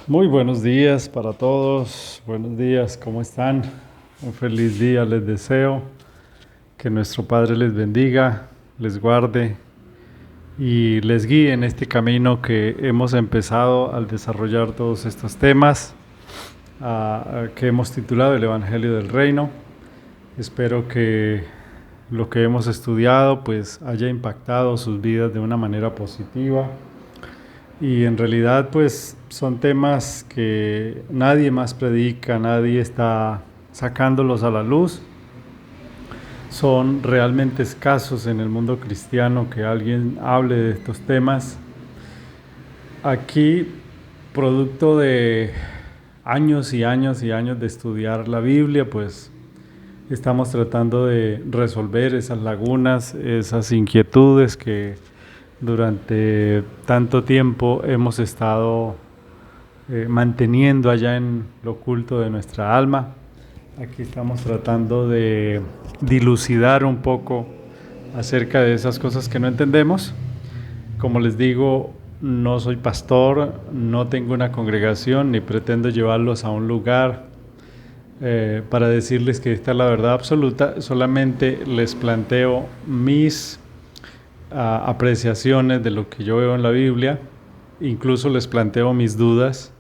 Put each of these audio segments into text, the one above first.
Muy buenos días para todos, buenos días, ¿cómo están? Un feliz día les deseo, que nuestro Padre les bendiga, les guarde y les guíe en este camino que hemos empezado al desarrollar todos estos temas que hemos titulado el Evangelio del Reino. Espero que lo que hemos estudiado pues haya impactado sus vidas de una manera positiva. Y en realidad pues son temas que nadie más predica, nadie está sacándolos a la luz. Son realmente escasos en el mundo cristiano que alguien hable de estos temas. Aquí, producto de años y años y años de estudiar la Biblia, pues estamos tratando de resolver esas lagunas, esas inquietudes que durante tanto tiempo hemos estado manteniendo allá en lo oculto de nuestra alma. Aquí estamos tratando de dilucidar un poco acerca de esas cosas que no entendemos. Como les digo, no soy pastor, no tengo una congregación ni pretendo llevarlos a un lugar para decirles que esta es la verdad absoluta. Solamente les planteo mis apreciaciones de lo que yo veo en la Biblia, incluso les planteo mis dudas.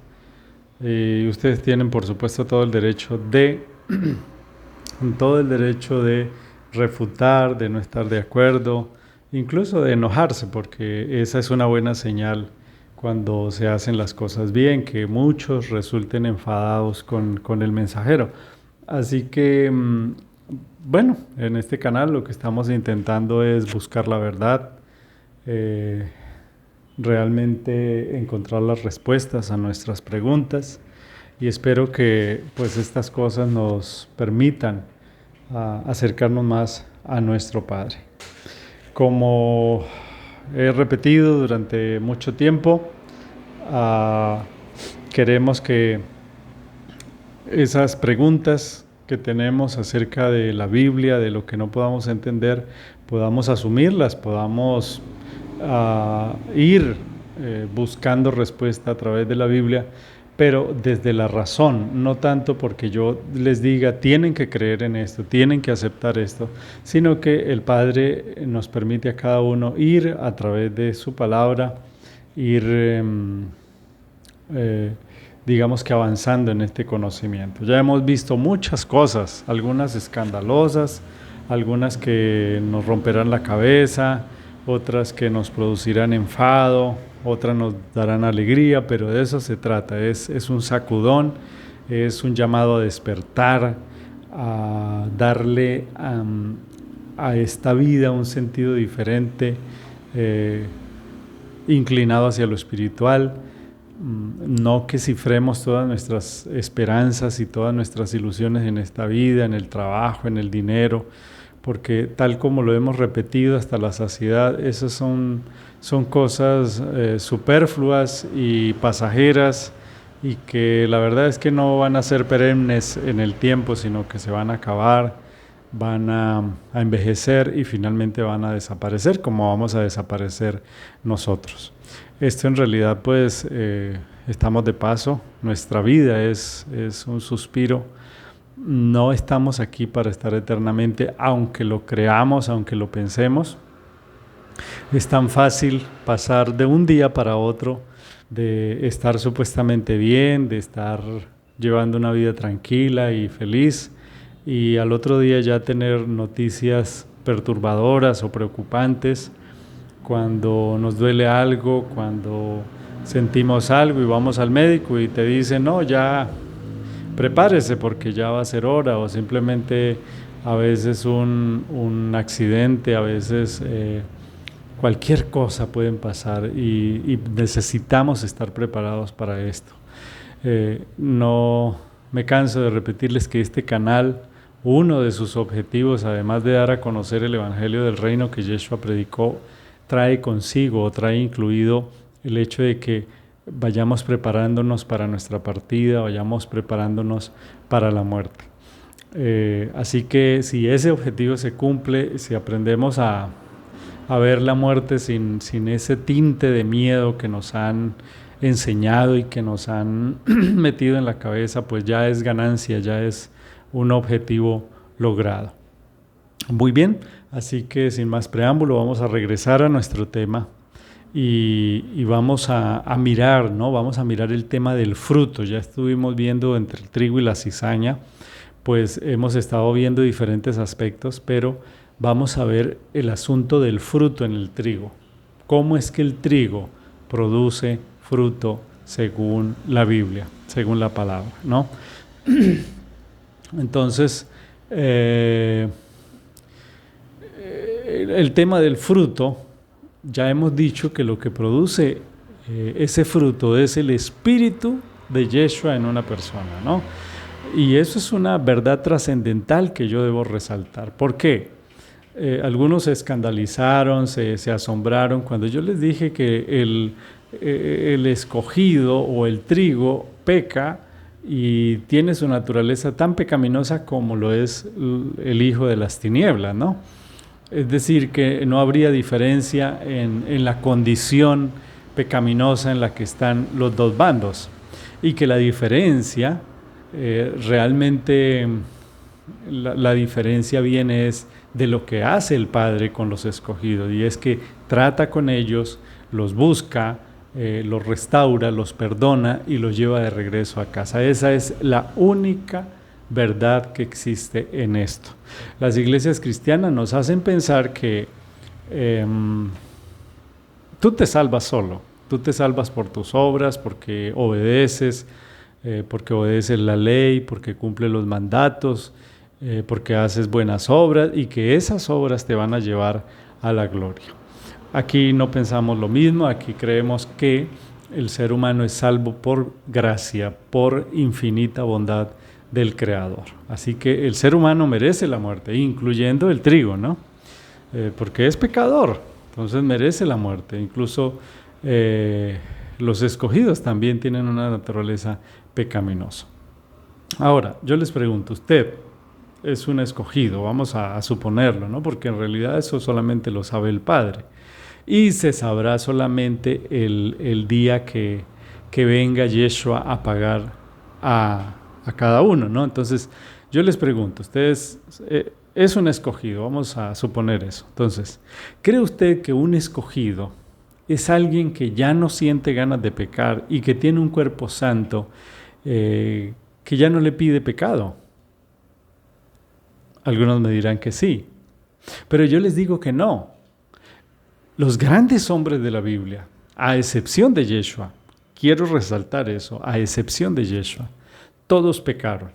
Ustedes tienen por supuesto todo el derecho de todo el derecho de refutar, de no estar de acuerdo, incluso de enojarse, porque esa es una buena señal cuando se hacen las cosas bien, que muchos resulten enfadados con el mensajero. Así que bueno, en este canal lo que estamos intentando es buscar la verdad, eh, realmente encontrar las respuestas a nuestras preguntas, y espero que pues estas cosas nos permitan acercarnos más a nuestro Padre. Como he repetido durante mucho tiempo, queremos que esas preguntas que tenemos acerca de la Biblia, de lo que no podamos entender, podamos asumirlas, podamos ir buscando respuesta a través de la Biblia, pero desde la razón, no tanto porque yo les diga tienen que creer en esto, tienen que aceptar esto, sino que el Padre nos permite a cada uno ir a través de su palabra, ir digamos que avanzando en este conocimiento. Ya hemos visto muchas cosas, algunas escandalosas, algunas que nos romperán la cabeza, otras que nos producirán enfado, otras nos darán alegría, pero de eso se trata, es un sacudón, es un llamado a despertar, a darle a esta vida un sentido diferente, inclinado hacia lo espiritual. No que cifremos todas nuestras esperanzas y todas nuestras ilusiones en esta vida, en el trabajo, en el dinero, porque tal como lo hemos repetido hasta la saciedad, esas son cosas superfluas y pasajeras, y que la verdad es que no van a ser perennes en el tiempo, sino que se van a acabar, van a envejecer y finalmente van a desaparecer, como vamos a desaparecer nosotros. Esto en realidad pues estamos de paso, nuestra vida es un suspiro, no estamos aquí para estar eternamente, aunque lo creamos, aunque lo pensemos. Es tan fácil pasar de un día para otro, de estar supuestamente bien, de estar llevando una vida tranquila y feliz, y al otro día ya tener noticias perturbadoras o preocupantes, cuando nos duele algo, cuando sentimos algo y vamos al médico y te dicen, no, ya prepárese porque ya va a ser hora, o simplemente a veces un accidente, a veces cualquier cosa pueden pasar, y necesitamos estar preparados para esto. No me canso de repetirles que este canal, uno de sus objetivos, además de dar a conocer el Evangelio del Reino que Yeshua predicó, trae consigo o trae incluido el hecho de que vayamos preparándonos para nuestra partida, vayamos preparándonos para la muerte. Así que si ese objetivo se cumple, si aprendemos a ver la muerte sin ese tinte de miedo que nos han enseñado y que nos han metido en la cabeza, pues ya es ganancia, ya es un objetivo logrado. Muy bien, así que sin más preámbulo vamos a regresar a nuestro tema y vamos a mirar, ¿no? Vamos a mirar el tema del fruto. Ya estuvimos viendo entre el trigo y la cizaña, pues hemos estado viendo diferentes aspectos, pero vamos a ver el asunto del fruto en el trigo. ¿Cómo es que el trigo produce fruto según la Biblia, según la palabra, ¿no? Entonces, el tema del fruto, ya hemos dicho que lo que produce ese fruto es el espíritu de Yeshua en una persona, ¿no? Y eso es una verdad trascendental que yo debo resaltar. ¿Por qué? Algunos se escandalizaron, se asombraron cuando yo les dije que el escogido o el trigo peca y tiene su naturaleza tan pecaminosa como lo es el hijo de las tinieblas, ¿no? Es decir, que no habría diferencia en la condición pecaminosa en la que están los dos bandos y que la diferencia, realmente la diferencia viene es de lo que hace el Padre con los escogidos, y es que trata con ellos, los busca, los restaura, los perdona y los lleva de regreso a casa. Esa es la única verdad que existe en esto. Las iglesias cristianas nos hacen pensar que tú te salvas solo, tú te salvas por tus obras, porque obedeces la ley, porque cumples los mandatos, porque haces buenas obras y que esas obras te van a llevar a la gloria. Aquí no pensamos lo mismo, aquí creemos que el ser humano es salvo por gracia, por infinita bondad del Creador. Así que el ser humano merece la muerte, incluyendo el trigo, ¿no? Porque es pecador, entonces merece la muerte. Incluso los escogidos también tienen una naturaleza pecaminosa. Ahora, yo les pregunto, usted es un escogido, vamos a suponerlo, ¿no? Porque en realidad eso solamente lo sabe el Padre. Y se sabrá solamente el día que venga Yeshua a pagar a cada uno, ¿no? Entonces, yo les pregunto, ustedes es un escogido, vamos a suponer eso. Entonces, ¿cree usted que un escogido es alguien que ya no siente ganas de pecar y que tiene un cuerpo santo que ya no le pide pecado? Algunos me dirán que sí, pero yo les digo que no. Los grandes hombres de la Biblia, a excepción de Yeshua, quiero resaltar eso, a excepción de Yeshua, todos pecaron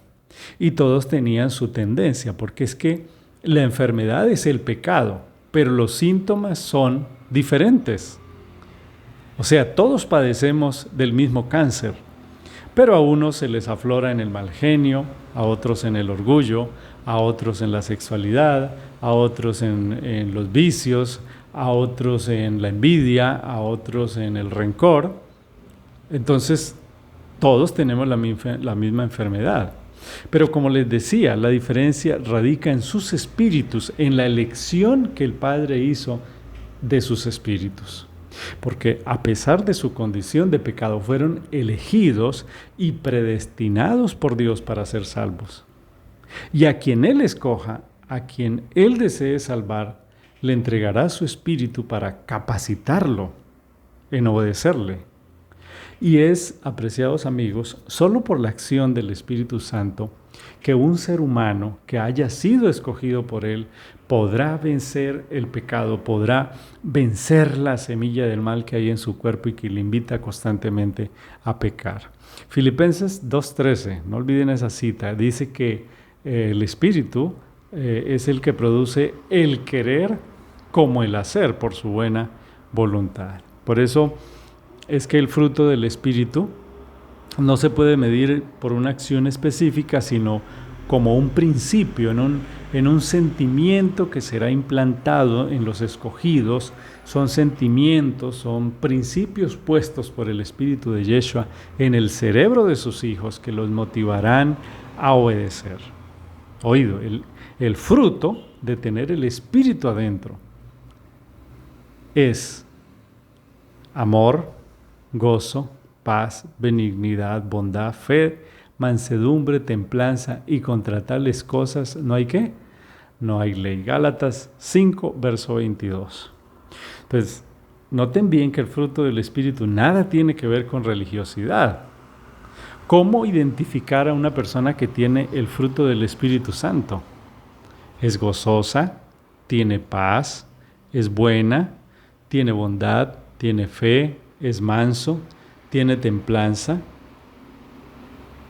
y todos tenían su tendencia, porque es que la enfermedad es el pecado, pero los síntomas son diferentes. O sea, todos padecemos del mismo cáncer, pero a unos se les aflora en el mal genio, a otros en el orgullo, a otros en la sexualidad, a otros en los vicios, a otros en la envidia, a otros en el rencor. Entonces, todos tenemos la misma enfermedad. Pero como les decía, la diferencia radica en sus espíritus, en la elección que el Padre hizo de sus espíritus. Porque a pesar de su condición de pecado, fueron elegidos y predestinados por Dios para ser salvos. Y a quien Él escoja, a quien Él desee salvar, le entregará su espíritu para capacitarlo en obedecerle. Y es, apreciados amigos, solo por la acción del Espíritu Santo que un ser humano que haya sido escogido por Él podrá vencer el pecado, podrá vencer la semilla del mal que hay en su cuerpo y que le invita constantemente a pecar. Filipenses 2:13, no olviden esa cita, dice que el Espíritu es el que produce el querer como el hacer por su buena voluntad. Por eso es que el fruto del Espíritu no se puede medir por una acción específica, sino como un principio, en un sentimiento que será implantado en los escogidos. Son sentimientos, son principios puestos por el Espíritu de Yeshua en el cerebro de sus hijos que los motivarán a obedecer. Oído, el fruto de tener el Espíritu adentro es amor, gozo, paz, benignidad, bondad, fe, mansedumbre, templanza, y contra tales cosas no hay ¿qué? No hay ley. Gálatas 5, verso 22. Entonces, noten bien que el fruto del Espíritu nada tiene que ver con religiosidad. ¿Cómo identificar a una persona que tiene el fruto del Espíritu Santo? Es gozosa, tiene paz, es buena, tiene bondad, tiene fe, es manso, tiene templanza.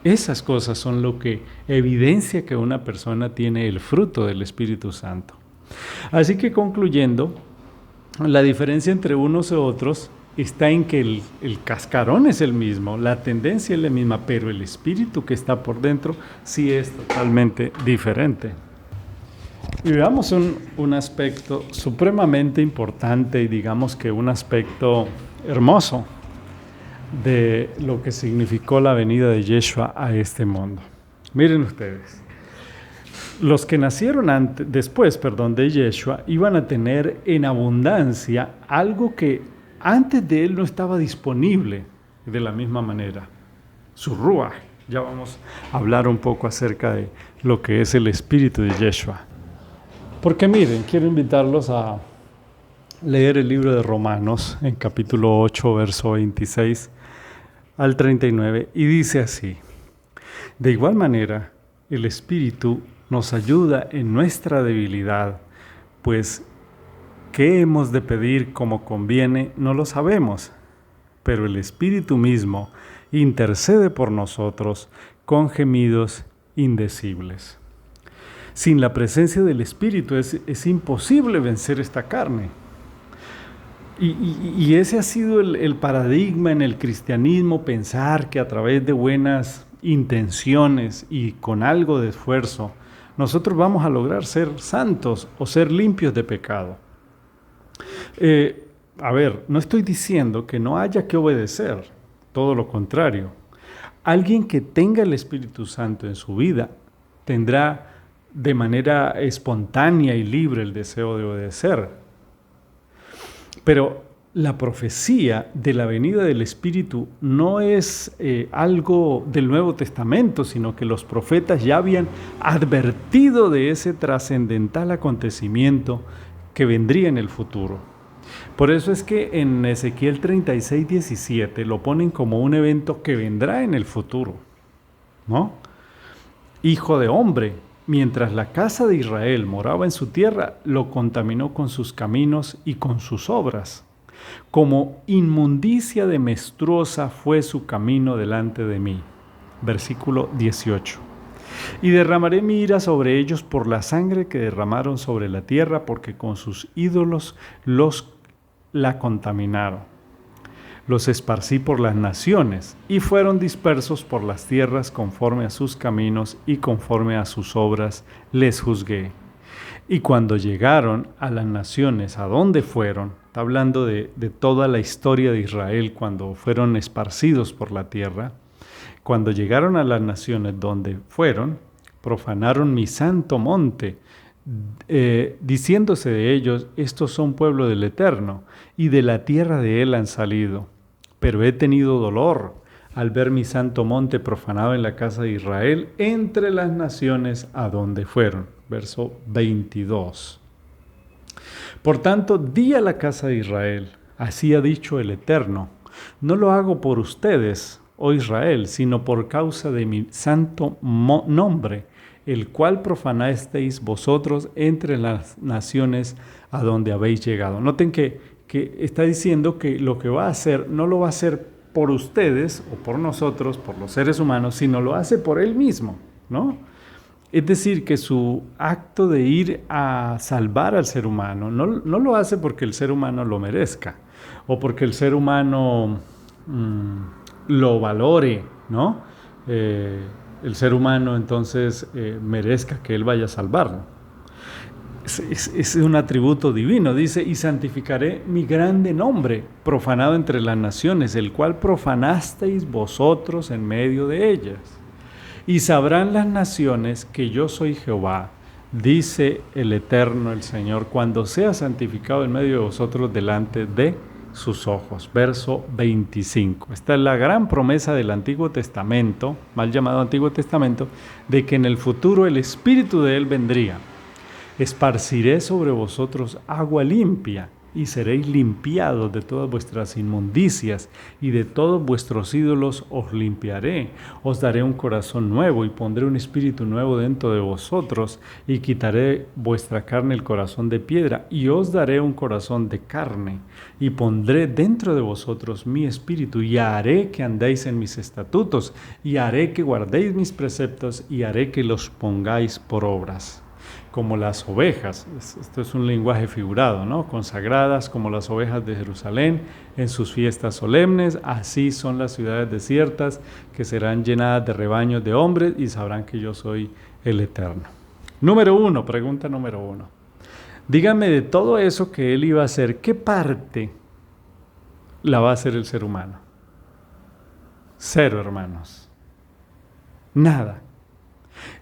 Esas cosas son lo que evidencia que una persona tiene el fruto del Espíritu Santo. Así que concluyendo, la diferencia entre unos y otros está en que el cascarón es el mismo, la tendencia es la misma, pero el espíritu que está por dentro sí es totalmente diferente. Y veamos un aspecto supremamente importante y digamos que un aspecto hermoso de lo que significó la venida de Yeshua a este mundo. Miren ustedes, los que nacieron después de Yeshua iban a tener en abundancia algo que antes de él no estaba disponible de la misma manera, su Ruach. Ya vamos a hablar un poco acerca de lo que es el espíritu de Yeshua. Porque miren, quiero invitarlos a leer el libro de Romanos en capítulo 8, verso 26 al 39, y dice así: de igual manera, el Espíritu nos ayuda en nuestra debilidad, pues ¿qué hemos de pedir como conviene? No lo sabemos, pero el Espíritu mismo intercede por nosotros con gemidos indecibles. Sin la presencia del Espíritu es imposible vencer esta carne. Y ese ha sido el paradigma en el cristianismo, pensar que a través de buenas intenciones y con algo de esfuerzo, nosotros vamos a lograr ser santos o ser limpios de pecado. No estoy diciendo que no haya que obedecer, todo lo contrario. Alguien que tenga el Espíritu Santo en su vida tendrá de manera espontánea y libre el deseo de obedecer. Pero la profecía de la venida del Espíritu no es algo del Nuevo Testamento, sino que los profetas ya habían advertido de ese trascendental acontecimiento que vendría en el futuro. Por eso es que en Ezequiel 36, 17 lo ponen como un evento que vendrá en el futuro, ¿no? Hijo de hombre, mientras la casa de Israel moraba en su tierra, lo contaminó con sus caminos y con sus obras. Como inmundicia de menstruosa fue su camino delante de mí. Versículo 18. Y derramaré mi ira sobre ellos por la sangre que derramaron sobre la tierra, porque con sus ídolos la contaminaron. Los esparcí por las naciones, y fueron dispersos por las tierras conforme a sus caminos y conforme a sus obras les juzgué. Y cuando llegaron a las naciones a donde fueron, está hablando de toda la historia de Israel cuando fueron esparcidos por la tierra, cuando llegaron a las naciones donde fueron, profanaron mi santo monte, diciéndose de ellos: estos son pueblo del Eterno, y de la tierra de él han salido. Pero he tenido dolor al ver mi santo monte profanado en la casa de Israel entre las naciones a donde fueron. Verso 22. Por tanto, di a la casa de Israel: así ha dicho el Eterno, no lo hago por ustedes, oh Israel, sino por causa de mi santo nombre, el cual profanasteis vosotros entre las naciones a donde habéis llegado. Noten que está diciendo que lo que va a hacer no lo va a hacer por ustedes o por nosotros, por los seres humanos, sino lo hace por él mismo, ¿no? Es decir, que su acto de ir a salvar al ser humano no lo hace porque el ser humano lo merezca o porque el ser humano lo valore, ¿no? El ser humano entonces merezca que él vaya a salvarlo. Es un atributo divino. Dice: y santificaré mi grande nombre, profanado entre las naciones, el cual profanasteis vosotros en medio de ellas. Y sabrán las naciones que yo soy Jehová, dice el Eterno, el Señor, cuando sea santificado en medio de vosotros delante de sus ojos. Verso 25. Esta es la gran promesa del Antiguo Testamento, mal llamado Antiguo Testamento, de que en el futuro el Espíritu de Él vendría. Esparciré sobre vosotros agua limpia, y seréis limpiados de todas vuestras inmundicias, y de todos vuestros ídolos os limpiaré. Os daré un corazón nuevo, y pondré un espíritu nuevo dentro de vosotros, y quitaré vuestra carne el corazón de piedra, y os daré un corazón de carne, y pondré dentro de vosotros mi espíritu, y haré que andéis en mis estatutos, y haré que guardéis mis preceptos, y haré que los pongáis por obras. Como las ovejas, esto es un lenguaje figurado, ¿no? Consagradas como las ovejas de Jerusalén en sus fiestas solemnes, así son las ciudades desiertas que serán llenadas de rebaños de hombres y sabrán que yo soy el Eterno. Pregunta número 1. Díganme de todo eso que Él iba a hacer, ¿qué parte la va a hacer el ser humano? 0, hermanos. Nada.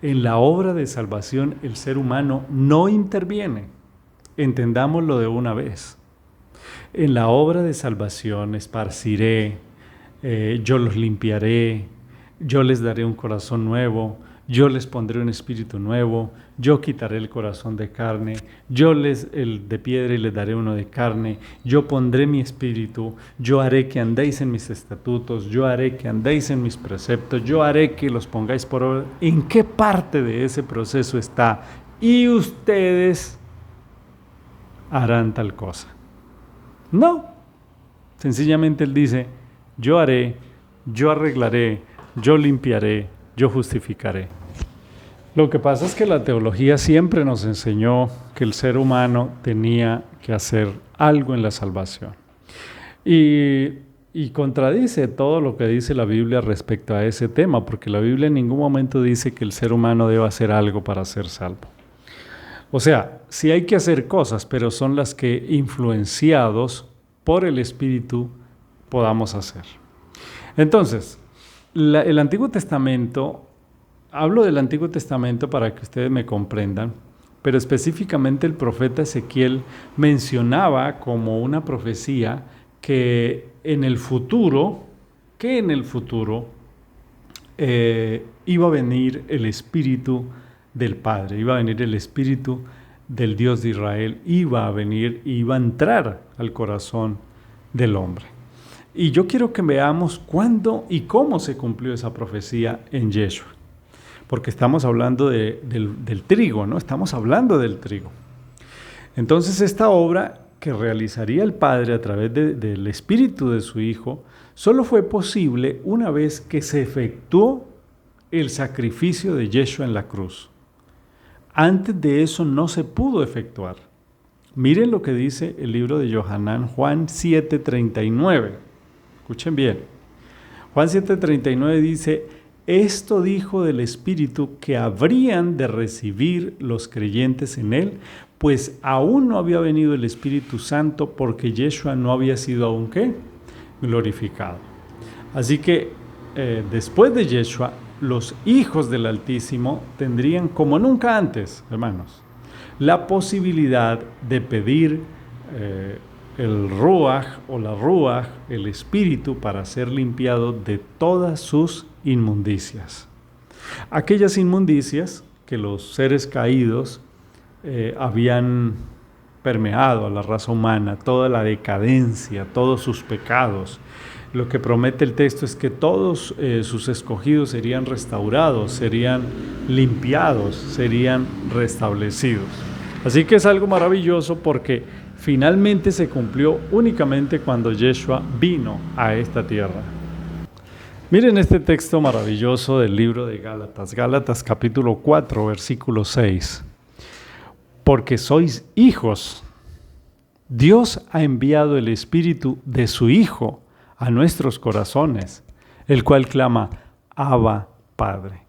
En la obra de salvación el ser humano no interviene. Entendámoslo de una vez. En la obra de salvación esparciré, yo los limpiaré, yo les daré un corazón nuevo, yo les pondré un espíritu nuevo, yo quitaré el corazón de carne, el de piedra y les daré uno de carne, yo pondré mi espíritu, yo haré que andéis en mis estatutos, yo haré que andéis en mis preceptos, yo haré que los pongáis por obra. ¿En qué parte de ese proceso está? Y ustedes harán tal cosa. No, sencillamente Él dice, yo haré, yo arreglaré, yo limpiaré, yo justificaré. Lo que pasa es que la teología siempre nos enseñó que el ser humano tenía que hacer algo en la salvación. Y contradice todo lo que dice la Biblia respecto a ese tema, porque la Biblia en ningún momento dice que el ser humano deba hacer algo para ser salvo. O sea, sí hay que hacer cosas, pero son las que influenciados por el Espíritu podamos hacer. Entonces, el Antiguo Testamento, hablo del Antiguo Testamento para que ustedes me comprendan, pero específicamente el profeta Ezequiel mencionaba como una profecía que en el futuro iba a venir el Espíritu del Padre, iba a venir el Espíritu del Dios de Israel, iba a venir y iba a entrar al corazón del hombre. Y yo quiero que veamos cuándo y cómo se cumplió esa profecía en Yeshua. Porque estamos hablando del trigo, ¿no? Estamos hablando del trigo. Entonces esta obra que realizaría el Padre a través del Espíritu de su Hijo, solo fue posible una vez que se efectuó el sacrificio de Yeshua en la cruz. Antes de eso no se pudo efectuar. Miren lo que dice el libro de Yohanan, Juan 7:39. Escuchen bien. Juan 7:39 dice, esto dijo del Espíritu que habrían de recibir los creyentes en Él, pues aún no había venido el Espíritu Santo porque Yeshua no había sido aún ¿qué? Glorificado. Así que después de Yeshua, los hijos del Altísimo tendrían, como nunca antes, hermanos, la posibilidad de pedir el Ruach o la Ruach, el Espíritu, para ser limpiado de todas sus inmundicias. Aquellas inmundicias que los seres caídos habían permeado a la raza humana, toda la decadencia, todos sus pecados. Lo que promete el texto es que todos sus escogidos serían restaurados, serían limpiados, serían restablecidos. Así que es algo maravilloso porque finalmente se cumplió únicamente cuando Yeshua vino a esta tierra. Miren este texto maravilloso del libro de Gálatas, Gálatas capítulo 4, versículo 6. Porque sois hijos, Dios ha enviado el Espíritu de su Hijo a nuestros corazones, el cual clama, Abba, Padre.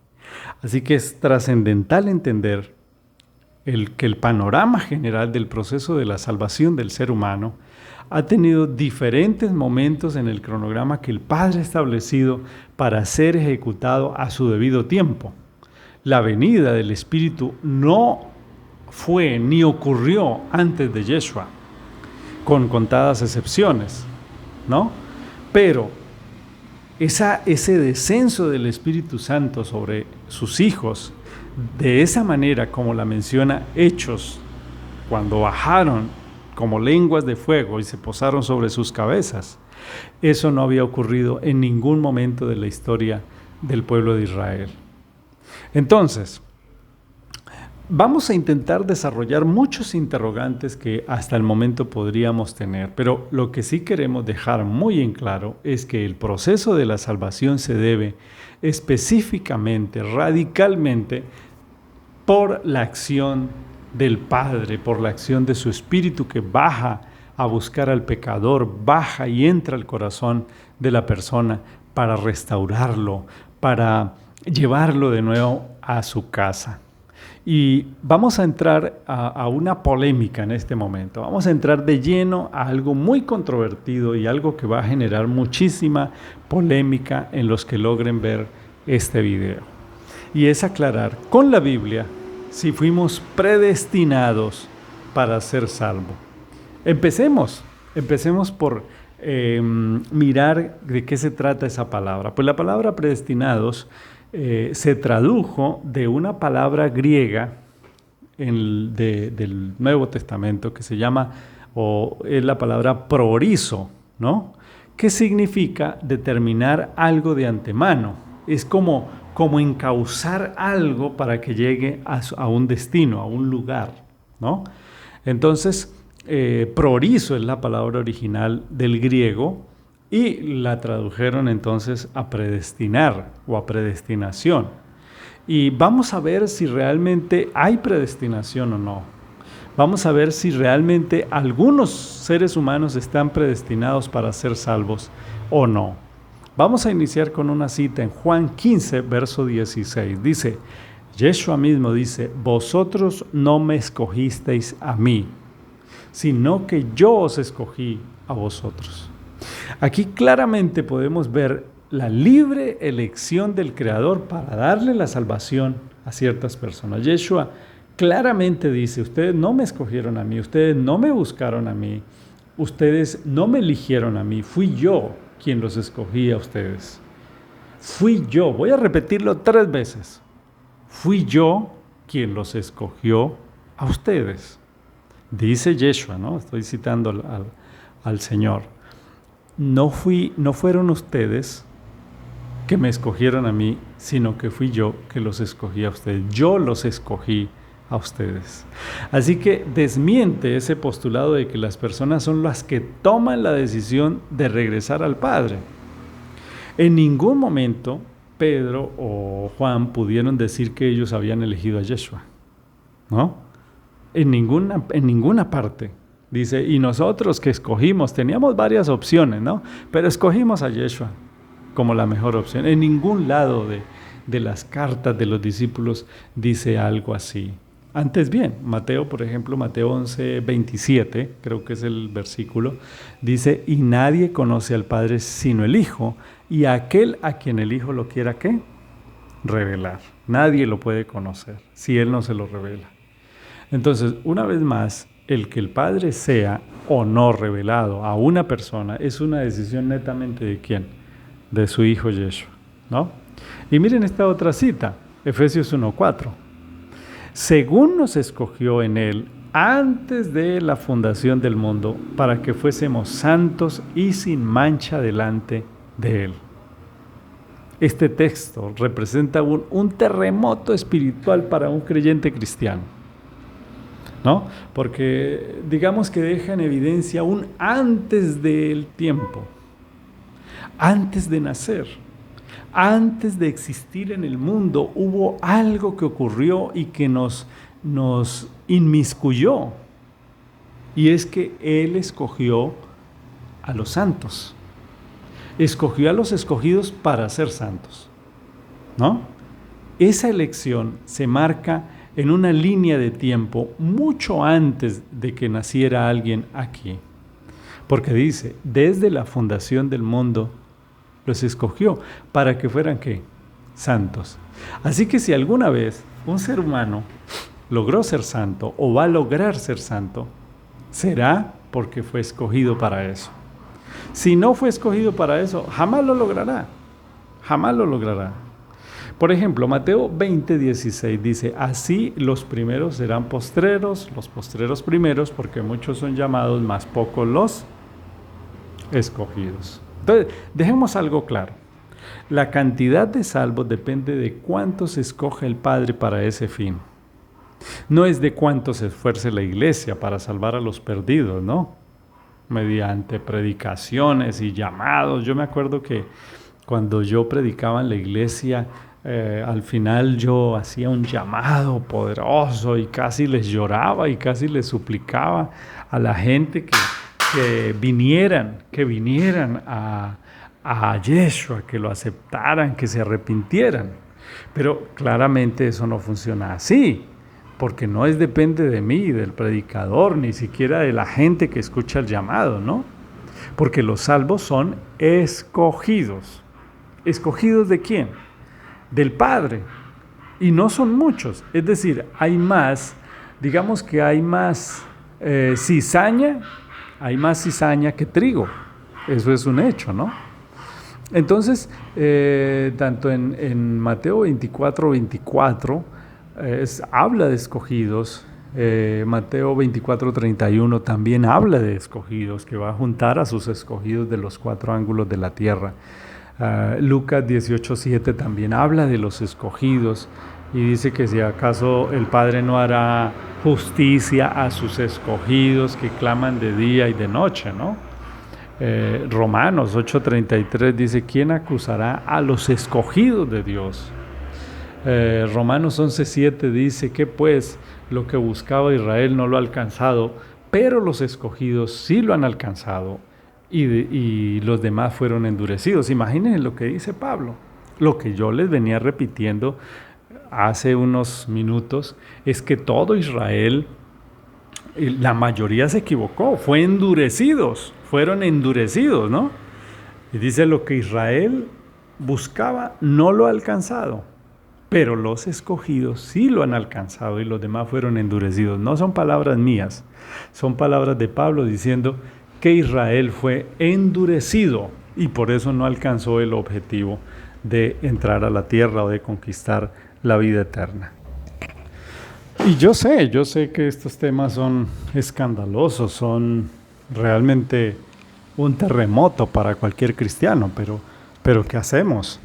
Así que es trascendental entender que el panorama general del proceso de la salvación del ser humano ha tenido diferentes momentos en el cronograma que el Padre ha establecido para ser ejecutado a su debido tiempo. La venida del Espíritu no fue ni ocurrió antes de Yeshua. con contadas excepciones, ¿no? Pero ese descenso del Espíritu Santo sobre sus hijos, de esa manera como la menciona Hechos, cuando bajaron como lenguas de fuego y se posaron sobre sus cabezas, eso no había ocurrido en ningún momento de la historia del pueblo de Israel. Entonces, vamos a intentar desarrollar muchos interrogantes que hasta el momento podríamos tener, pero lo que sí queremos dejar muy en claro es que el proceso de la salvación se debe específicamente, radicalmente, por la acción del Padre, por la acción de su Espíritu que baja a buscar al pecador, baja y entra al corazón de la persona para restaurarlo, para llevarlo de nuevo a su casa. Y vamos a entrar a una polémica en este momento. Vamos a entrar de lleno a algo muy controvertido y algo que va a generar muchísima polémica en los que logren ver este video. Y es aclarar con la Biblia si fuimos predestinados para ser salvos. Empecemos por mirar de qué se trata esa palabra. Pues la palabra predestinados se tradujo de una palabra griega del Nuevo Testamento que se llama, o es la palabra proorizo, ¿no? Que significa determinar algo de antemano. Es como encauzar algo para que llegue a un destino, a un lugar, ¿no? Entonces, proorizo es la palabra original del griego, y la tradujeron entonces a predestinar o a predestinación. Y vamos a ver si realmente hay predestinación o no. Vamos a ver si realmente algunos seres humanos están predestinados para ser salvos o no. Vamos a iniciar con una cita en Juan 15, verso 16. Dice, Yeshua mismo dice, vosotros no me escogisteis a mí, sino que yo os escogí a vosotros. Aquí claramente podemos ver la libre elección del Creador para darle la salvación a ciertas personas. Yeshua claramente dice, ustedes no me escogieron a mí, ustedes no me buscaron a mí, ustedes no me eligieron a mí, fui yo quien los escogí a ustedes. Fui yo, voy a repetirlo 3 veces, fui yo quien los escogió a ustedes. Dice Yeshua, ¿no? Estoy citando al Señor. No fueron ustedes que me escogieron a mí, sino que fui yo que los escogí a ustedes. Yo los escogí a ustedes. Así que desmiente ese postulado de que las personas son las que toman la decisión de regresar al Padre. En ningún momento Pedro o Juan pudieron decir que ellos habían elegido a Yeshua, ¿no? En ninguna parte. Dice, y nosotros que escogimos, teníamos varias opciones, ¿no? Pero escogimos a Yeshua como la mejor opción. En ningún lado de las cartas de los discípulos dice algo así. Antes bien, Mateo, por ejemplo, Mateo 11, 27, creo que es el versículo, dice, y nadie conoce al Padre sino el Hijo, y aquel a quien el Hijo lo quiera, ¿qué? Revelar. Nadie lo puede conocer si Él no se lo revela. Entonces, una vez más, el que el Padre sea o no revelado a una persona es una decisión netamente de ¿quién? De su Hijo Yeshua, ¿no? Y miren esta otra cita, Efesios 1:4. Según nos escogió en Él antes de la fundación del mundo, para que fuésemos santos y sin mancha delante de Él. Este texto representa un terremoto espiritual para un creyente cristiano, ¿no? Porque digamos que deja en evidencia un antes del tiempo, antes de nacer, antes de existir en el mundo, hubo algo que ocurrió y que nos inmiscuyó, y es que Él escogió a los santos, escogió a los escogidos para ser santos, ¿no? Esa elección se marca en una línea de tiempo mucho antes de que naciera alguien aquí. Porque dice, desde la fundación del mundo los escogió para que fueran ¿qué? Santos. Así que si alguna vez un ser humano logró ser santo o va a lograr ser santo, será porque fue escogido para eso. Si no fue escogido para eso, jamás lo logrará. Jamás lo logrará. Por ejemplo, Mateo 20:16 dice, así los primeros serán postreros, los postreros primeros, porque muchos son llamados, mas pocos los escogidos. Entonces, dejemos algo claro. La cantidad de salvos depende de cuántos escoge el Padre para ese fin. No es de cuánto se esfuerce la iglesia para salvar a los perdidos, ¿no? Mediante predicaciones y llamados. Yo me acuerdo que cuando yo predicaba en la iglesia, al final yo hacía un llamado poderoso y casi les lloraba y casi les suplicaba a la gente que vinieran a Yeshua, que lo aceptaran, que se arrepintieran. Pero claramente eso no funciona así, porque no depende de mí, del predicador, ni siquiera de la gente que escucha el llamado, ¿no? Porque los salvos son escogidos. ¿Escogidos de quién? Del Padre. Y no son muchos. Es decir, hay más, digamos que hay más cizaña que trigo. Eso es un hecho, ¿no? Entonces, tanto en Mateo 24:24 habla de escogidos. Mateo 24:31 también habla de escogidos, que va a juntar a sus escogidos de los 4 ángulos de la tierra. Lucas 18:7 también habla de los escogidos y dice que si acaso el Padre no hará justicia a sus escogidos que claman de día y de noche, ¿no? Romanos 8:33 dice, ¿quién acusará a los escogidos de Dios? Romanos 11:7 dice que pues lo que buscaba Israel no lo ha alcanzado, pero los escogidos sí lo han alcanzado y los demás fueron endurecidos. Imagínense lo que dice Pablo. Lo que yo les venía repitiendo hace unos minutos es que todo Israel, la mayoría se equivocó, fueron endurecidos, ¿no? Y dice lo que Israel buscaba no lo ha alcanzado, pero los escogidos sí lo han alcanzado y los demás fueron endurecidos. No son palabras mías, son palabras de Pablo diciendo que Israel fue endurecido y por eso no alcanzó el objetivo de entrar a la tierra o de conquistar la vida eterna. Y yo sé que estos temas son escandalosos, son realmente un terremoto para cualquier cristiano, pero ¿qué hacemos?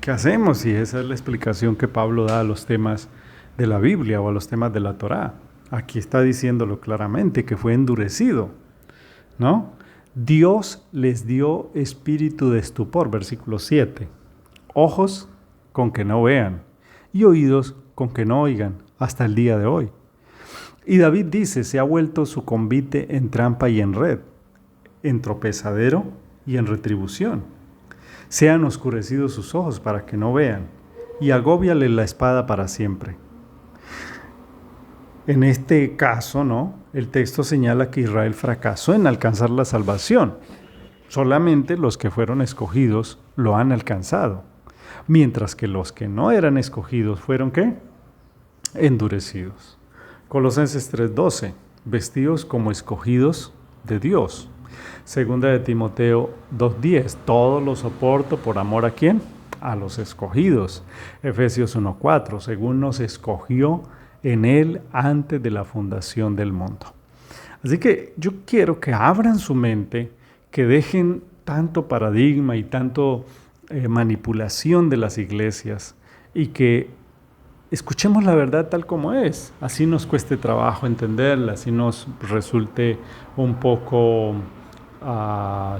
¿Qué hacemos? Y esa es la explicación que Pablo da a los temas de la Biblia o a los temas de la Torá. Aquí está diciéndolo claramente, que fue endurecido, ¿no? Dios les dio espíritu de estupor, versículo 7. Ojos con que no vean y oídos con que no oigan hasta el día de hoy. Y David dice, se ha vuelto su convite en trampa y en red, en tropezadero y en retribución. Sean oscurecidos sus ojos para que no vean, y agóbiale la espada para siempre. En este caso, ¿no? El texto señala que Israel fracasó en alcanzar la salvación. Solamente los que fueron escogidos lo han alcanzado, mientras que los que no eran escogidos fueron, ¿qué? Endurecidos. Colosenses 3:12, vestidos como escogidos de Dios. Segunda de Timoteo 2:10, todo lo soporto por amor ¿a quién? A los escogidos. Efesios 1:4, según nos escogió en Él antes de la fundación del mundo. Así que yo quiero que abran su mente, que dejen tanto paradigma y tanto manipulación de las iglesias y que escuchemos la verdad tal como es. Así nos cueste trabajo entenderla, así nos resulte un poco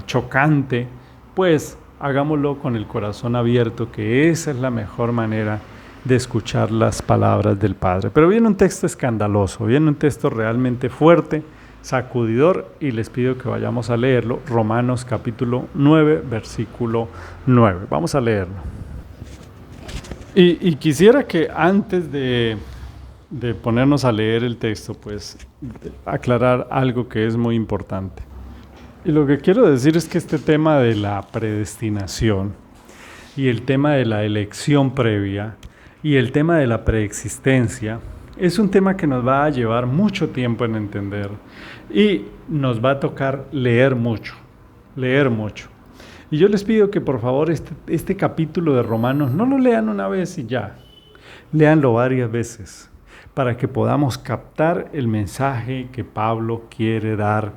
chocante, pues hagámoslo con el corazón abierto, que esa es la mejor manera de escuchar las palabras del Padre. Pero viene un texto escandaloso, viene un texto realmente fuerte, sacudidor, y les pido que vayamos a leerlo. Romanos capítulo 9, versículo 9. Vamos a leerlo. Y quisiera que antes de ponernos a leer el texto, pues aclarar algo que es muy importante. Y lo que quiero decir es que este tema de la predestinación y el tema de la elección previa y el tema de la preexistencia Es un tema que nos va a llevar mucho tiempo en entender y nos va a tocar leer mucho, leer mucho. Y yo les pido que por favor este capítulo de Romanos no lo lean una vez y ya, léanlo varias veces para que podamos captar el mensaje que Pablo quiere dar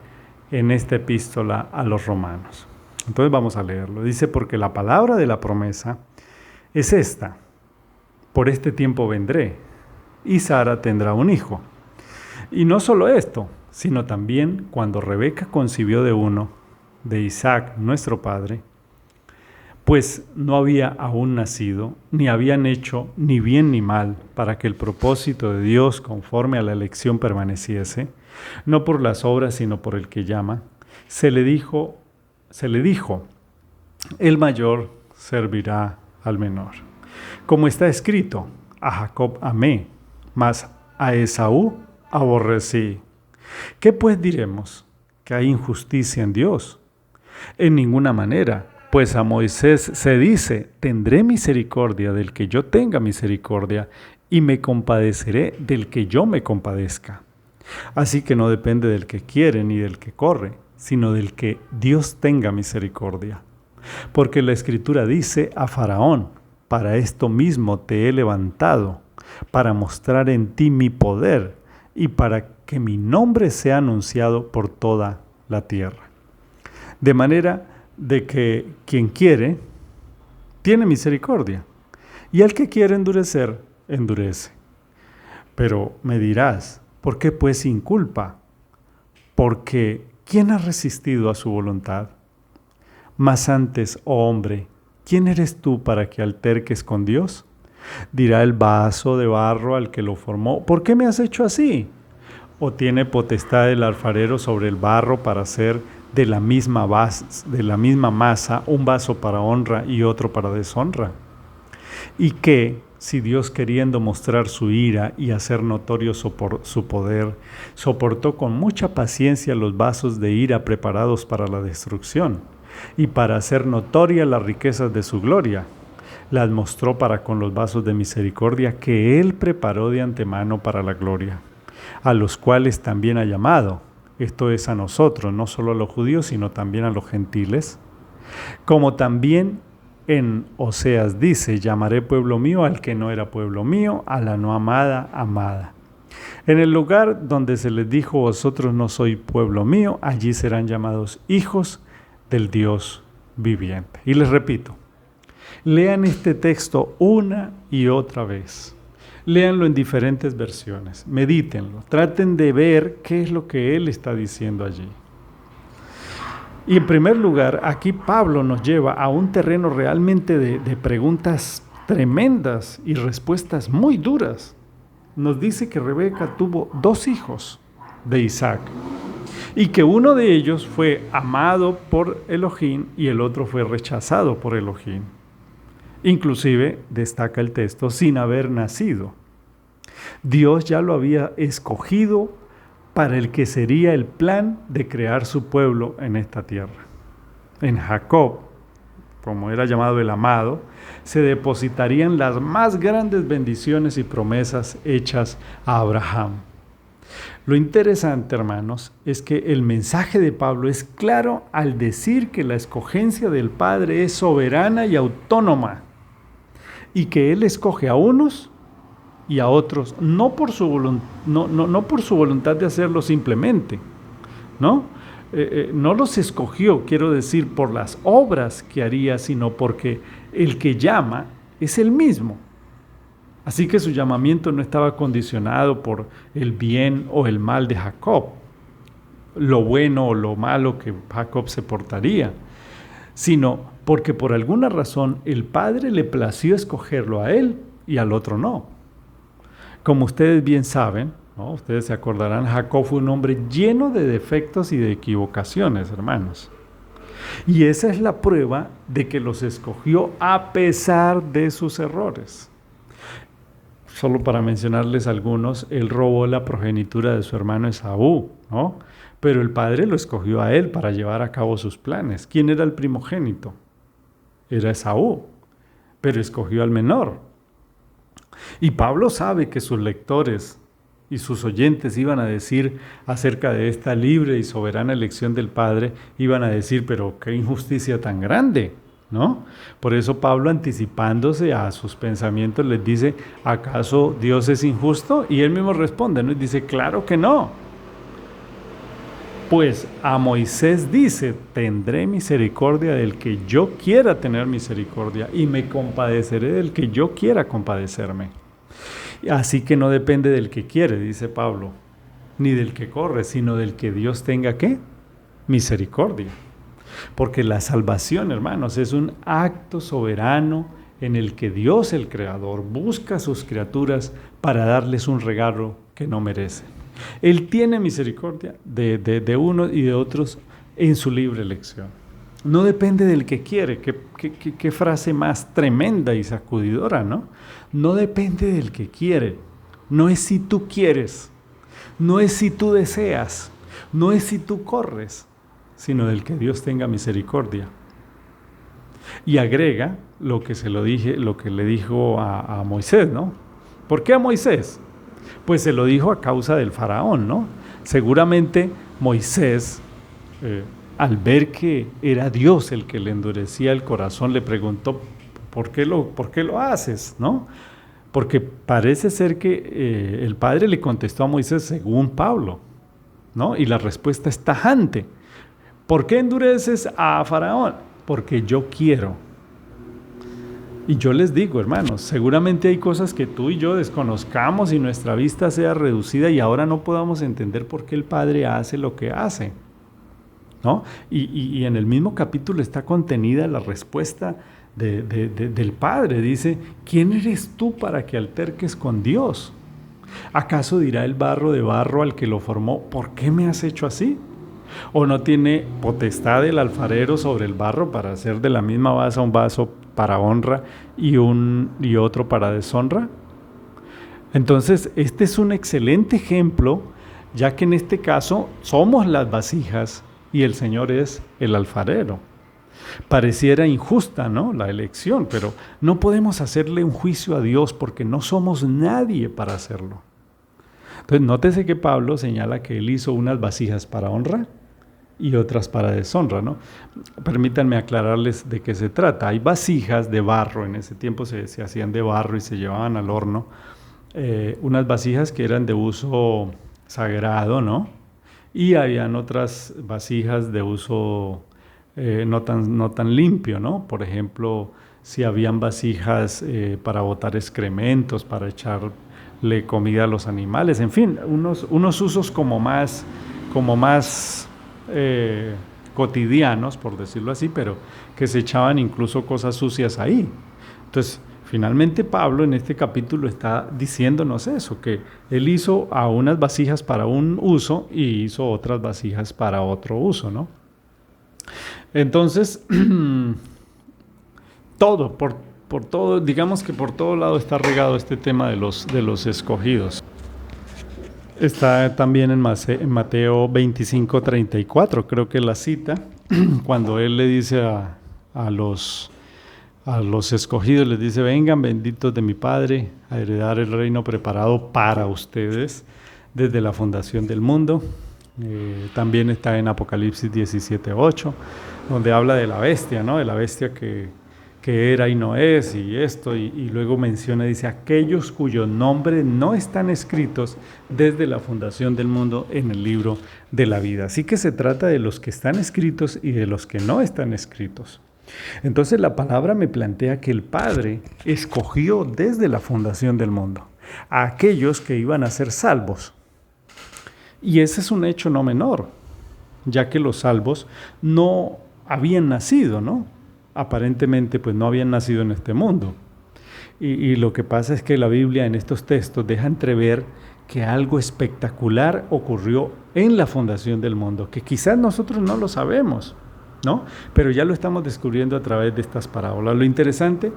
en esta epístola a los romanos. Entonces vamos a leerlo. Dice, porque la palabra de la promesa es esta: por este tiempo vendré, y Sara tendrá un hijo. Y no solo esto, sino también cuando Rebeca concibió de uno, de Isaac, nuestro padre, pues no había aún nacido, ni habían hecho ni bien ni mal, para que el propósito de Dios conforme a la elección permaneciese, no por las obras, sino por el que llama, se le dijo, el mayor servirá al menor. Como está escrito, a Jacob amé, mas a Esaú aborrecí. ¿Qué pues diremos? ¿Que hay injusticia en Dios? En ninguna manera, pues a Moisés se dice, tendré misericordia del que yo tenga misericordia, y me compadeceré del que yo me compadezca. Así que no depende del que quiere ni del que corre, sino del que Dios tenga misericordia. Porque la Escritura dice a Faraón, para esto mismo te he levantado, para mostrar en ti mi poder y para que mi nombre sea anunciado por toda la tierra. De manera de que quien quiere, tiene misericordia, y el que quiere endurecer, endurece. Pero me dirás, ¿por qué pues sin culpa? Porque ¿quién ha resistido a su voluntad? Mas antes, oh hombre, ¿quién eres tú para que alterques con Dios? Dirá el vaso de barro al que lo formó, ¿por qué me has hecho así? ¿O tiene potestad el alfarero sobre el barro para hacer de la misma masa un vaso para honra y otro para deshonra? ¿Y qué, si Dios, queriendo mostrar su ira y hacer notorio su poder, soportó con mucha paciencia los vasos de ira preparados para la destrucción, y para hacer notoria las riquezas de su gloria, las mostró para con los vasos de misericordia que Él preparó de antemano para la gloria, a los cuales también ha llamado, esto es a nosotros, no solo a los judíos, sino también a los gentiles, como también en Oseas dice, llamaré pueblo mío al que no era pueblo mío, a la no amada, amada. En el lugar donde se les dijo, vosotros no sois pueblo mío, allí serán llamados hijos del Dios viviente. Y les repito, lean este texto una y otra vez. Léanlo en diferentes versiones, medítenlo, traten de ver qué es lo que él está diciendo allí. Y en primer lugar, aquí Pablo nos lleva a un terreno realmente de preguntas tremendas y respuestas muy duras. Nos dice que Rebeca tuvo 2 hijos de Isaac y que uno de ellos fue amado por Elohim y el otro fue rechazado por Elohim. Inclusive, destaca el texto, sin haber nacido. Dios ya lo había escogido para el que sería el plan de crear su pueblo en esta tierra. En Jacob, como era llamado el amado, se depositarían las más grandes bendiciones y promesas hechas a Abraham. Lo interesante, hermanos, es que el mensaje de Pablo es claro al decir que la escogencia del Padre es soberana y autónoma, y que Él escoge a unos y a otros, no por su voluntad de hacerlo simplemente, ¿no? No los escogió, quiero decir, por las obras que haría, sino porque el que llama es el mismo. Así que su llamamiento no estaba condicionado por el bien o el mal de Jacob, lo bueno o lo malo que Jacob se portaría, sino porque por alguna razón el Padre le plació escogerlo a él y al otro no. Como ustedes bien saben, ¿no? Ustedes se acordarán, Jacob fue un hombre lleno de defectos y de equivocaciones, hermanos. Y esa es la prueba de que los escogió a pesar de sus errores. Solo para mencionarles algunos, él robó la progenitura de su hermano Esaú, ¿no? Pero el padre lo escogió a él para llevar a cabo sus planes. ¿Quién era el primogénito? Era Esaú, pero escogió al menor. Y Pablo sabe que sus lectores y sus oyentes iban a decir acerca de esta libre y soberana elección del Padre, iban a decir, pero qué injusticia tan grande, ¿no? Por eso Pablo, anticipándose a sus pensamientos, les dice, ¿acaso Dios es injusto? Y él mismo responde, ¿no? Y dice, claro que no. Pues a Moisés dice, tendré misericordia del que yo quiera tener misericordia y me compadeceré del que yo quiera compadecerme. Así que no depende del que quiere, dice Pablo, ni del que corre, sino del que Dios tenga, ¿qué? Misericordia. Porque la salvación, hermanos, es un acto soberano en el que Dios, el Creador, busca a sus criaturas para darles un regalo que no merecen. Él tiene misericordia de unos y de otros en su libre elección. No depende del que quiere. Qué frase más tremenda y sacudidora, ¿no? No depende del que quiere. No es si tú quieres, no es si tú deseas, no es si tú corres, sino del que Dios tenga misericordia. Y agrega lo que le dijo a Moisés, ¿no? ¿Por qué a Moisés? Pues se lo dijo a causa del faraón, ¿no? Seguramente Moisés, al ver que era Dios el que le endurecía el corazón, le preguntó, ¿por qué lo haces?, ¿no? Porque parece ser que el Padre le contestó a Moisés según Pablo, ¿no? Y la respuesta es tajante. ¿Por qué endureces a Faraón? Porque yo quiero. Y yo les digo, hermanos, seguramente hay cosas que tú y yo desconozcamos y nuestra vista sea reducida y ahora no podamos entender por qué el Padre hace lo que hace, ¿no? Y en el mismo capítulo está contenida la respuesta del Padre. Dice, ¿quién eres tú para que alterques con Dios? ¿Acaso dirá el barro de barro al que lo formó, ¿por qué me has hecho así? ¿O no tiene potestad el alfarero sobre el barro para hacer de la misma base un vaso para honra y otro para deshonra? Entonces, este es un excelente ejemplo, ya que en este caso somos las vasijas y el Señor es el alfarero. Pareciera injusta, ¿no?, la elección, pero no podemos hacerle un juicio a Dios porque no somos nadie para hacerlo. Entonces, nótese que Pablo señala que él hizo unas vasijas para honra y otras para deshonra, ¿no? Permítanme aclararles de qué se trata. Hay vasijas de barro, en ese tiempo se hacían de barro y se llevaban al horno, unas vasijas que eran de uso sagrado, ¿no? Y habían otras vasijas de uso no tan limpio, ¿no? Por ejemplo, si habían vasijas para botar excrementos, para echarle comida a los animales, en fin, unos usos como más cotidianos, por decirlo así, pero que se echaban incluso cosas sucias ahí. Entonces, finalmente Pablo en este capítulo está diciéndonos eso, que él hizo a unas vasijas para un uso y hizo otras vasijas para otro uso, ¿no? Entonces, por todo, digamos que por todo lado está regado este tema de los escogidos. Está también en Mateo 25:34, creo que la cita, cuando él le dice a los escogidos, les dice, vengan benditos de mi Padre a heredar el reino preparado para ustedes desde la fundación del mundo. También está en Apocalipsis 17:8, donde habla de la bestia, ¿no? De la bestia que era y no es, y esto, y luego menciona, dice, aquellos cuyos nombres no están escritos desde la fundación del mundo en el libro de la vida. Así que se trata de los que están escritos y de los que no están escritos. Entonces la palabra me plantea que el Padre escogió desde la fundación del mundo a aquellos que iban a ser salvos. Y ese es un hecho no menor, ya que los salvos no habían nacido, ¿no? Aparentemente pues no habían nacido en este mundo. Y lo que pasa es que la Biblia en estos textos deja entrever que algo espectacular ocurrió en la fundación del mundo, que quizás nosotros no lo sabemos, ¿no? Pero ya lo estamos descubriendo a través de estas parábolas. Lo interesante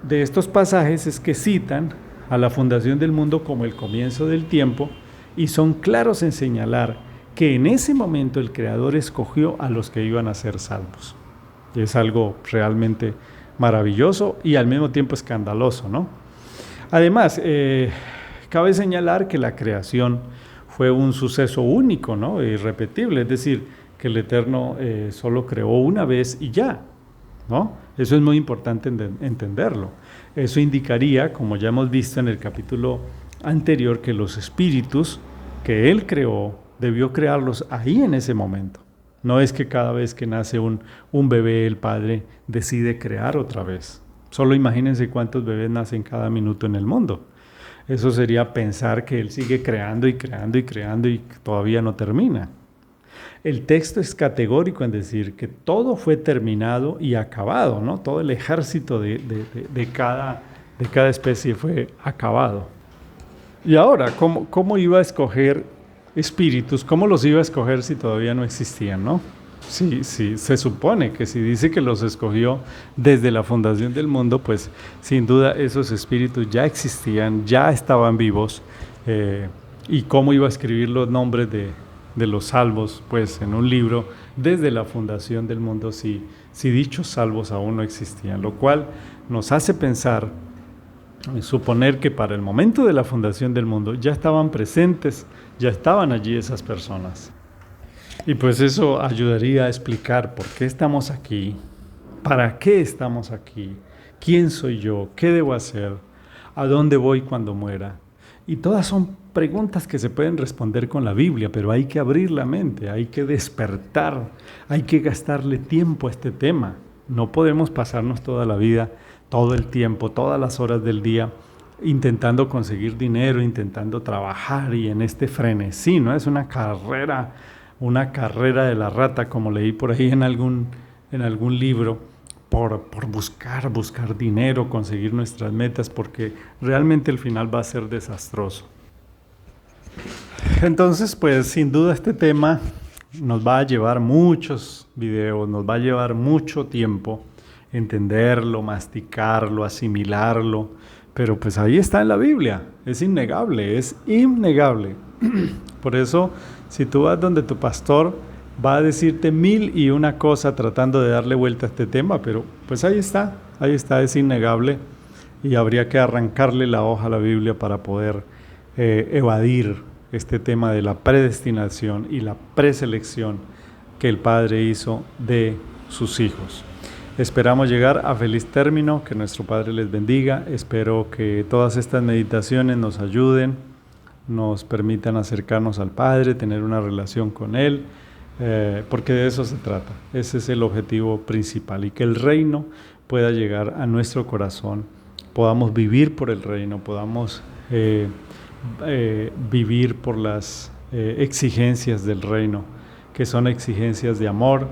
de estos pasajes es que citan a la fundación del mundo como el comienzo del tiempo y son claros en señalar que en ese momento el Creador escogió a los que iban a ser salvos. Es algo realmente maravilloso y al mismo tiempo escandaloso, ¿no? Además, Cabe señalar que la creación fue un suceso único, ¿no? Irrepetible, es decir, que el Eterno solo creó una vez y ya, ¿no? Eso es muy importante entenderlo. Eso indicaría, como ya hemos visto en el capítulo anterior, que los espíritus que Él creó, debió crearlos ahí en ese momento. No es que cada vez que nace un bebé, el Padre decide crear otra vez. Solo imagínense cuántos bebés nacen cada minuto en el mundo. Eso sería pensar que Él sigue creando y creando y creando y todavía no termina. El texto es categórico en decir que todo fue terminado y acabado, ¿no? Todo el ejército de cada especie fue acabado. Y ahora, ¿cómo iba a escoger espíritus? ¿Cómo los iba a escoger si todavía no existían, no? Sí, se supone que si dice que los escogió desde la fundación del mundo, pues sin duda esos espíritus ya existían, ya estaban vivos. ¿Y cómo iba a escribir los nombres de los salvos? Pues en un libro desde la fundación del mundo, si dichos salvos aún no existían, lo cual nos hace pensar, suponer que para el momento de la fundación del mundo ya estaban presentes, ya estaban allí esas personas. Y pues eso ayudaría a explicar por qué estamos aquí, para qué estamos aquí, quién soy yo, qué debo hacer, a dónde voy cuando muera. Y todas son preguntas que se pueden responder con la Biblia, pero hay que abrir la mente, hay que despertar, hay que gastarle tiempo a este tema. No podemos pasarnos toda la vida, todo el tiempo, todas las horas del día, intentando conseguir dinero, intentando trabajar y en este frenesí, ¿no? Es una carrera de la rata, como leí por ahí en algún libro, por buscar dinero, conseguir nuestras metas, porque realmente el final va a ser desastroso. Entonces, pues sin duda este tema nos va a llevar muchos videos, nos va a llevar mucho tiempo entenderlo, masticarlo, asimilarlo, pero pues ahí está en la Biblia, es innegable, es innegable. Por eso, si tú vas donde tu pastor, va a decirte 1001 cosas tratando de darle vuelta a este tema, pero pues ahí está, es innegable y habría que arrancarle la hoja a la Biblia para poder evadir este tema de la predestinación y la preselección que el Padre hizo de sus hijos. Esperamos llegar a feliz término, que nuestro Padre les bendiga. Espero que todas estas meditaciones nos ayuden, nos permitan acercarnos al Padre, tener una relación con Él, porque de eso se trata. Ese es el objetivo principal, y que el reino pueda llegar a nuestro corazón, podamos vivir por el reino, podamos vivir por las exigencias del reino, que son exigencias de amor,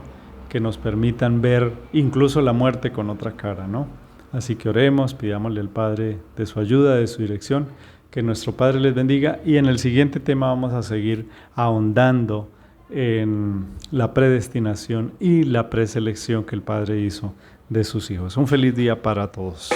que nos permitan ver incluso la muerte con otra cara, ¿no? Así que oremos, pidámosle al Padre de su ayuda, de su dirección, que nuestro Padre les bendiga, y en el siguiente tema vamos a seguir ahondando en la predestinación y la preselección que el Padre hizo de sus hijos. Un feliz día para todos.